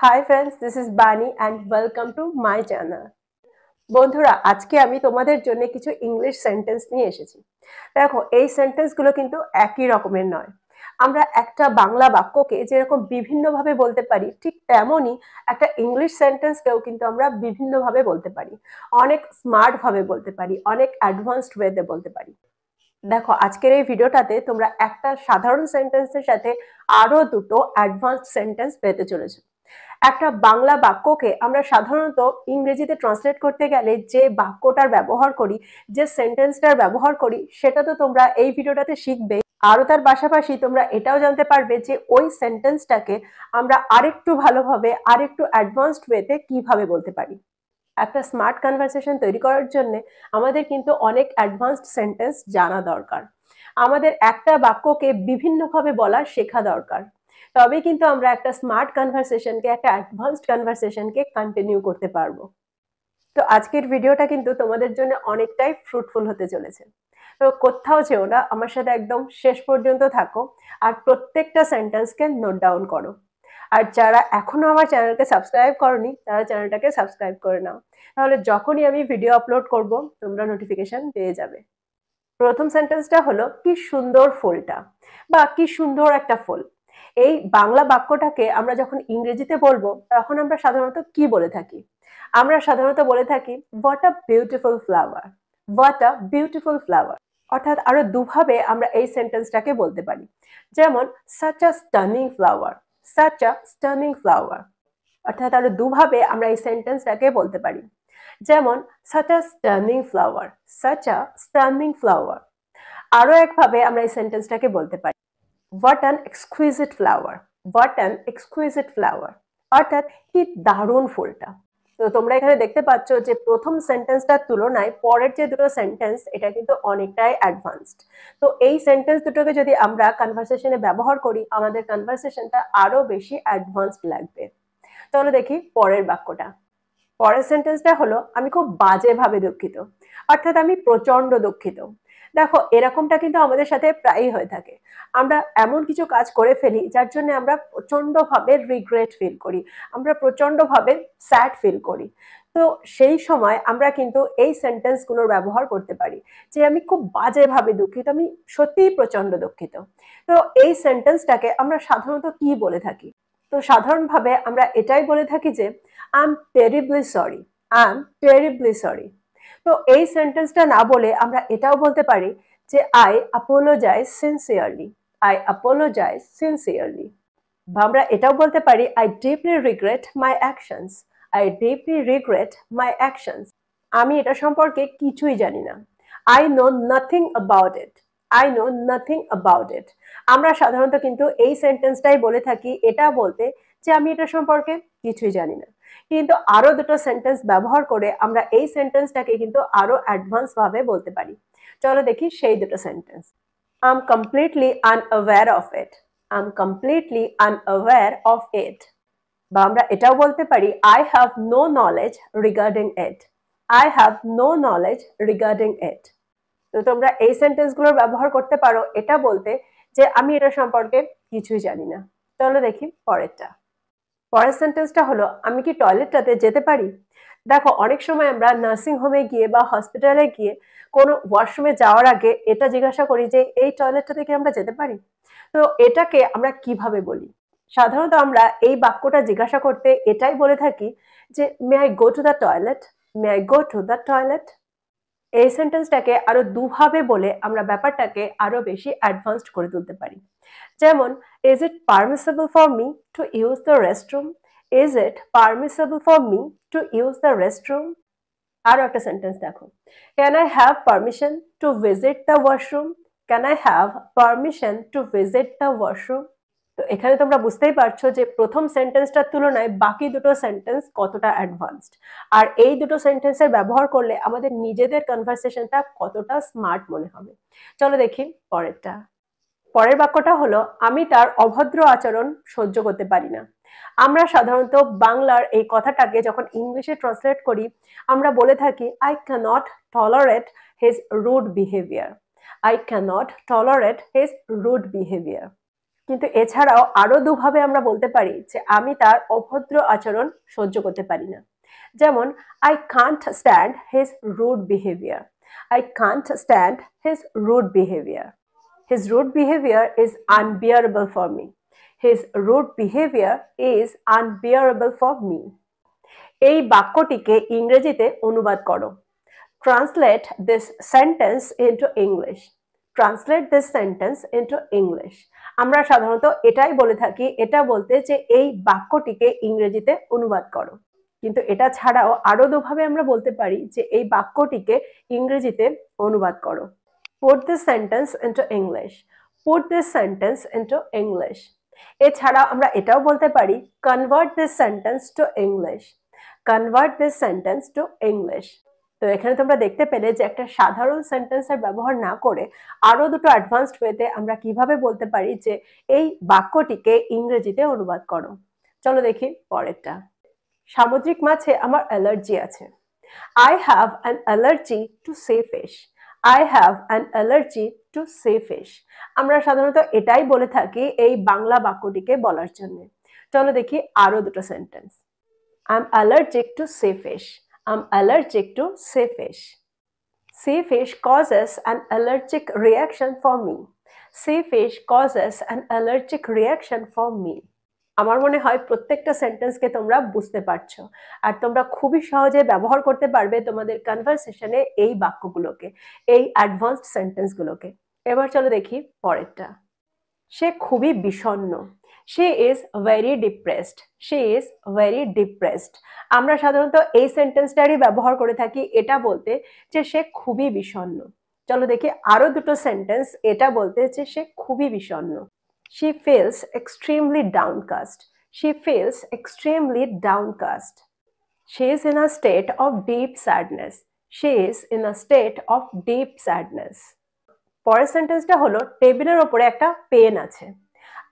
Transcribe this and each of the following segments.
Hi friends, this is Bani and welcome to my channel. বন্ধুরা আজকে আমি তোমাদের জন্য কিছু ইংলিশ সেন্টেন্স নিয়ে এসেছি। দেখো এই সেন্টেন্সগুলো কিন্তু একই রকমের নয়। আমরা একটা বাংলা বাক্যকে যেরকম বিভিন্নভাবে বলতে পারি ঠিক তেমনই একটা ইংলিশ সেন্টেন্সকেও কিন্তু আমরা বিভিন্নভাবে বলতে পারি। অনেক স্মার্ট ভাবে বলতে পারি, অনেক অ্যাডভান্সড ওয়েতে বলতে পারি। দেখো আজকের এই ভিডিওটাতে তোমরা একটা সাধারণ সেন্টেন্সের সাথে আরো দুটো অ্যাডভান্সড সেন্টেন্স পেতে চলেছো। একটা বাংলা বাক্যকে আমরা সাধারণত ইংরেজিতে ট্রান্সলেট করতে গেলে যে বাক্যটার ব্যবহার করি, যে সেন্টেন্সটার ব্যবহার করি, সেটা তো তোমরা এই ভিডিওটাতে শিখবে। আরো তার পাশাপাশি তোমরা এটাও জানতে পারবে যে ওই সেন্টেন্সটাকে আমরা আরেকটু ভালোভাবে আরেকটু অ্যাডভান্সড ওয়েতে কিভাবে বলতে পারি। একটা স্মার্ট কনভারসেশন তৈরি করার জন্য আমাদের কিন্তু অনেক অ্যাডভান্সড সেন্টেন্স জানা দরকার। আমাদের একটা বাক্যকে বিভিন্নভাবে বলা শেখা দরকার। তবেই কিন্তু আমরা একটা স্মার্ট কনভারসেশনকে, একটা অ্যাডভান্সড কনভারসেশনকে কন্টিনিউ করতে পারবো। তো আজকের ভিডিওটা কিন্তু তোমাদের জন্য অনেকটাই ফ্রুটফুল হতে চলেছে। তো কোথাও যেও না, আমার সাথে একদম শেষ পর্যন্ত থাকো আর প্রত্যেকটা সেন্টেন্সকে নোট ডাউন করো। আর যারা এখনো আমার চ্যানেলকে সাবস্ক্রাইব করনি তারা চ্যানেলটাকে সাবস্ক্রাইব করে নাও, তাহলে যখনই আমি ভিডিও আপলোড করব তোমরা নোটিফিকেশন পেয়ে যাবে। প্রথম সেন্টেন্সটা হলো কি সুন্দর ফুলটা, বা কি সুন্দর একটা ফুল। এই বাংলা বাক্যটাকে আমরা যখন ইংরেজিতে বলবো তখন আমরা সাধারণত কি বলে থাকি? আমরা সাধারণত বলে থাকি what a beautiful flower, what a beautiful flower. অর্থাৎ আরো দুভাবে আমরা এই সেন্টেন্সটাকে বলতে পারি। যেমন such a stunning flower, such a stunning flower. অর্থাৎ আরো দুভাবে আমরা এই সেন্টেন্সটাকে বলতে পারি। যেমন such a stunning flower, such a stunning flower. আরো একভাবে আমরা এই সেন্টেন্সটাকে বলতে পারি what an exquisite flower, what an exquisite flower. অর্থাৎ কি দারুণ ফুলটা। তো তোমরা এখানে দেখতে পাচ্ছ যে প্রথম সেন্টেন্সটার তুলনায় পরের যে দুটো সেন্টেন্স এটা কিন্তু অনেকটাই অ্যাডভান্সড। তো এই সেন্টেন্স দুটোকে যদি আমরা কনভারসেশনে ব্যবহার করি আমাদের কনভারসেশনটা আরো বেশি অ্যাডভান্সড লাগবে। চলো দেখি পরের বাক্যটা। পরের সেন্টেন্সটা হলো আমি খুব বাজেভাবে দুঃখিত, অর্থাৎ আমি প্রচন্ড দুঃখিত। দেখো এরকমটা কিন্তু আমাদের সাথে প্রায়ই হয়ে থাকে। আমরা এমন কিছু কাজ করে ফেলি যার জন্য আমরা প্রচন্ড ভাবে রিগ্রেট ফিল করি, আমরা প্রচন্ড ভাবে স্যাড ফিল করি। তো সেই সময় আমরা কিন্তু এই সেন্টেন্স গুলোর ব্যবহার করতে পারি যে আমি খুব বাজেভাবে দুঃখিত, আমি সত্যিই প্রচন্ড দুঃখিত। তো এই সেন্টেন্সটাকে আমরা সাধারণত কি বলে থাকি? তো সাধারণভাবে আমরা এটাই বলে থাকি যে I am terribly sorry, I am terribly sorry. তো এই সেন্টেন্সটা না বলে আমরা এটাও বলতে পারি যে I apologise sincerely, I apologise sincerely. বা আমরা এটাও বলতে পারি I deeply regret my actions, I deeply regret my actions. আমি এটা সম্পর্কে কিছুই জানি না। I know nothing about it, I know nothing about it. আমরা সাধারণত কিন্তু এই সেন্টেন্সটাই বলে থাকি এটা বলতে যে আমি এটা সম্পর্কে কিছুই জানি না। কিন্তু আরো দুটো সেন্টেন্স ব্যবহার করে আমরা এই সেন্টেন্সটাকে কিন্তু আরো অ্যাডভান্স ভাবে বলতে পারি। চলো দেখি সেই দুটো sentence. I am completely unaware of it, I am completely unaware of it. বা আমরা এটাও বলতে পারি I have no knowledge regarding it, I have no knowledge regarding it. তো তোমরা এই সেন্টেন্সগুলোর ব্যবহার করতে পারো এটা বলতে যে আমি এটা সম্পর্কে কিছুই জানি না। চলো দেখি পরেরটা। পরের সেন্টেন্সটা হলো আমি কি টয়লেটটাতে যেতে পারি? দেখো অনেক সময় আমরা নার্সিং হোমে গিয়ে বা হসপিটালে গিয়ে কোনো ওয়াশরুমে যাওয়ার আগে এটা জিজ্ঞাসা করি যে এই টয়লেটটাতে কি আমরা যেতে পারি? তো এটাকে আমরা কিভাবে বলি? সাধারণত আমরা এই বাক্যটা জিজ্ঞাসা করতে এটাই বলে থাকি যে may I go to the toilet, may I go to the toilet. এই সেন্টেন্সটাকে আরো দুভাবে বলে আমরা ব্যাপারটাকে আরো বেশি অ্যাডভান্সড করে তুলতে পারি। যেমন is it permissible for me to use the restroom, is it permissible for me to use the restroom. আরো একটা সেন্টেন্স দেখো, can I have permission to visit the washroom, can I have permission to visit the washroom. তো এখানে তোমরা বুঝতেই পারছো যে প্রথম সেন্টেন্সটার তুলনায় বাকি দুটো সেন্টেন্স কতটা অ্যাডভান্সড। আর এই দুটো সেন্টেন্সের ব্যবহার করলে আমাদের নিজেদের কনভারসেশনটা কতটা স্মার্ট মনে হবে। চলো দেখি পরেরটা। পরের বাক্যটা হলো আমি তার অভদ্র আচরণ সহ্য করতে পারি না। আমরা সাধারণত বাংলার এই কথাটাকে যখন ইংলিশে ট্রান্সলেট করি আমরা বলে থাকি I cannot tolerate his rude behaviour, I cannot tolerate his rude behaviour. কিন্তু এছাড়াও আরো দুভাবে আমরা বলতে পারি যে আমি তার অভদ্র আচরণ সহ্য করতে পারি না। যেমন I can't stand his rude behaviour. I can't stand his rude behaviour. His rude behaviour is unbearable for me. His rude behaviour is unbearable for me. এই বাক্যটিকে ইংরেজিতে অনুবাদ করো। Translate this sentence into English. Translate this sentence into English. আমরা সাধারণত এটাই বলে থাকি, এটা বলতে যে এই বাক্যটিকে ইংরেজিতে অনুবাদ করো। কিন্তু এটা ছাড়াও আরো দুভাবে আমরা বলতে পারি যে এই বাক্যটিকে ইংরেজিতে অনুবাদ করো। Put this sentence into English. Put this sentence into English. এছাড়া আমরা এটাও বলতে পারি convert this sentence to English. Convert this sentence to English. তো এখানে তোমরা দেখতে পেলে যে একটা সাধারণ সেন্টেন্সের ব্যবহার না করে আরো দুটো অ্যাডভান্সড ওয়েতে আমরা কিভাবে বলতে পারি যে এই বাক্যটিকে ইংরেজিতে অনুবাদ করো। চলো দেখি পরেরটা। সামুদ্রিক মাছে আমার অ্যালার্জি আছে। I have an allergy to sea fish. I have an allergy to sea fish. আমরা সাধারণত এটাই বলে থাকি এই বাংলা বাক্যটিকে বলার জন্য। চলো দেখি আরো দুটো sentence. I'm allergic to sea fish. I'm allergic to sea fish. Sea fish causes an allergic reaction for me. Sea fish causes an allergic reaction for me. আমার মনে হয় প্রত্যেকটা সেন্টেন্সকে তোমরা বুঝতে পারছো আর তোমরা খুবই সহজে ব্যবহার করতে পারবে তোমাদের কনভারসেশনে এই বাক্যগুলোকে, এই অ্যাডভান্সড সেন্টেন্সগুলোকে। এবার চলো দেখি পরেরটা। সে খুবই বিষণ্ণ। She is very depressed. She is very depressed. আমরা সাধারণত এই সেন্টেন্সটারই ব্যবহার করে থাকি এটা বলতে যে সে খুবই বিষণ্ণ। চলো দেখি আরো দুটো সেন্টেন্স এটা বলতে যে সে খুবই বিষণ্ণ। She feels extremely downcast. She feels extremely downcast. She is in a state of deep sadness. She is in a state of deep sadness. পরের সেন্টেন্সটা হলো টেবিলের ওপরে একটা পেন আছে।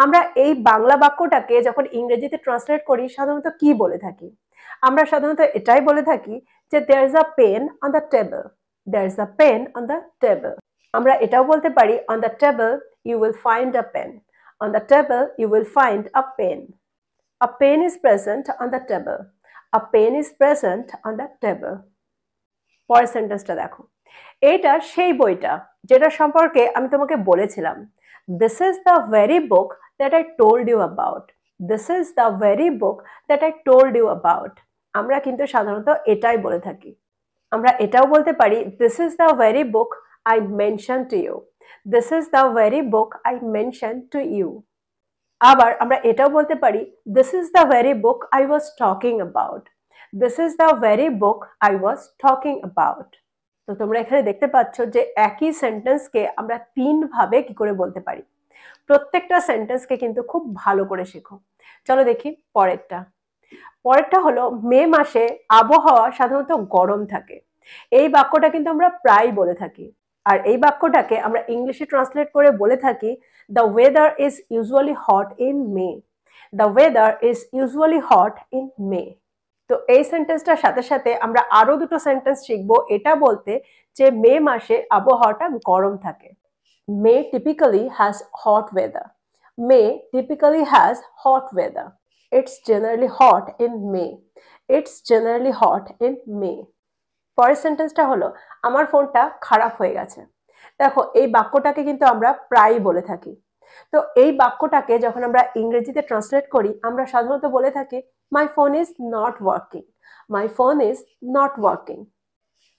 আমরা এই বাংলা বাক্যটাকে যখন ইংরেজিতে ট্রান্সলেট করি সাধারণত কি বলে থাকি? আমরা সাধারণত এটাই বলে থাকি যে there is a pen on the table. There is a pen on the table. আমরা এটাও বলতে পারি on the table you will find a pen. On the table you will find a pen. A pen is present on the table. A pen is present on the table. পরের সেন্টেন্সটা দেখো। এটা সেই বইটা যেটা সম্পর্কে আমি তোমাকে বলেছিলাম। This is the very book that I told you about. This is the very book that I told you about. আমরা কিন্তু সাধারণত এটাই বলে থাকি। আমরা এটাও বলতে পারি This is the very book I mentioned to you. This is the very book I mentioned to you. আবার আমরা এটাও বলতে পারি This is the very book I was talking about. This is the very book I was talking about. তো তোমরা এখানে দেখতে পাচ্ছ যে একই সেন্টেন্সকে আমরা তিন ভাবে কি করে বলতে পারি। প্রত্যেকটা সেন্টেন্সকে কিন্তু খুব ভালো করে শেখো। চলো দেখি পরেরটা। পরেরটা হলো মে মাসে আবহাওয়া সাধারণত গরম থাকে। এই বাক্যটা কিন্তু আমরা প্রায় বলে থাকি আর এই বাক্যটাকে আমরা ইংলিশে ট্রান্সলেট করে বলে থাকি the weather is usually hot in May. The weather is usually hot in May. তো এই সেন্টেন্সটার সাথে সাথে আমরা আরো দুটো সেন্টেন্স শিখবো এটা বলতে যে মে মাসে আবহাওয়াটা গরম থাকে। May typically has hot weather. May typically has hot weather. It's generally hot in May. It's generally hot in May. পরের সেন্টেন্সটা হলো আমার ফোনটা খারাপ হয়ে গেছে। দেখো এই বাক্যটাকে কিন্তু আমরা প্রায় বলে থাকি। তো এই বাক্যটাকে যখন আমরা ইংরেজিতে ট্রান্সলেট করি আমরা সাধারণত বলে থাকি my phone is not working. My phone is not working.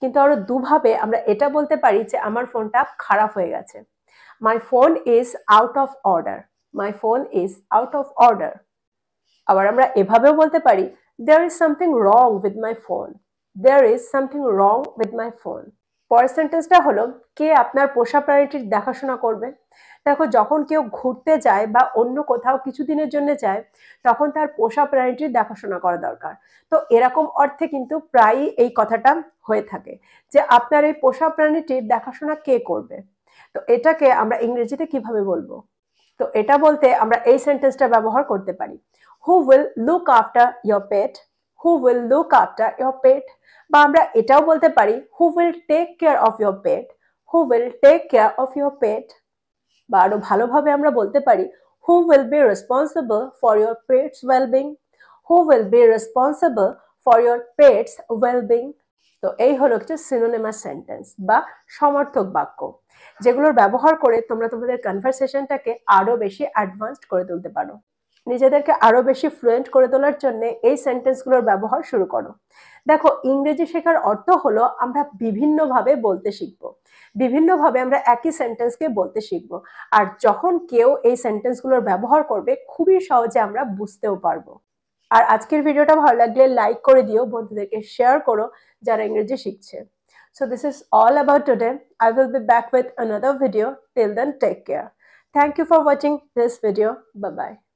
কিন্তু আরো দুভাবে আমরা এটা বলতে পারি যে আমার ফোনটা খারাপ হয়ে গেছে। My phone is out of order. My phone is out of order. আবার আমরা এভাবেও বলতে পারি there is something wrong with my phone. There is something wrong with my phone. পরের সেন্টেন্সটা হলো কে আপনার পোষা প্রাণীটির দেখাশোনা করবে। দেখো যখন কেউ ঘুরতে যায় বা অন্য কোথাও কিছুদিনের জন্য যায় তখন তার পোষা প্রাণীটির দেখাশোনা করা দরকার। তো এরকম অর্থে কিন্তু প্রায়ই এই কথাটা হয়ে থাকে যে আপনার এই পোষা প্রাণীটির দেখাশোনা কে করবে। তো এটাকে আমরা ইংরেজিতে কিভাবে বলবো? তো এটা বলতে আমরা এই সেন্টেন্সটা ব্যবহার করতে পারি who will look after your pet. Who will look after your pet. বা আমরা এটাও বলতে পারি who will take care of your pet. Who will take care of your pet. বা আরো ভালোভাবে আমরা বলতে পারি Who will be responsible for your pet's well-being? Who will be responsible for your pet's well-being? তো এই হলো কিছু সিনোনিমাস সেন্টেন্স বা সমার্থক বাক্য, যেগুলোর ব্যবহার করে তোমরা তোমাদের কনভারসেশনটাকে আরো বেশি অ্যাডভান্সড করে তুলতে পারো। নিজেদেরকে আরো বেশি ফ্লুয়েন্ট করে তোলার জন্য এই সেন্টেন্সগুলোর ব্যবহার শুরু করো। দেখো, ইংরেজি শেখার অর্থ হলো আমরা বিভিন্নভাবে বলতে শিখবো, বিভিন্নভাবে আমরা একই সেন্টেন্সকে বলতে শিখবো। আর যখন কেউ এই সেন্টেন্সগুলোর ব্যবহার করবে, খুবই সহজে আমরা বুঝতেও পারবো। আর আজকের ভিডিওটা ভালো লাগলে লাইক করে দিও, বন্ধুদেরকে শেয়ার করো যারা ইংরেজি শিখছে। So this is all about today. I will be back with another video. Till then, take care. Thank you for watching this video. Bye bye.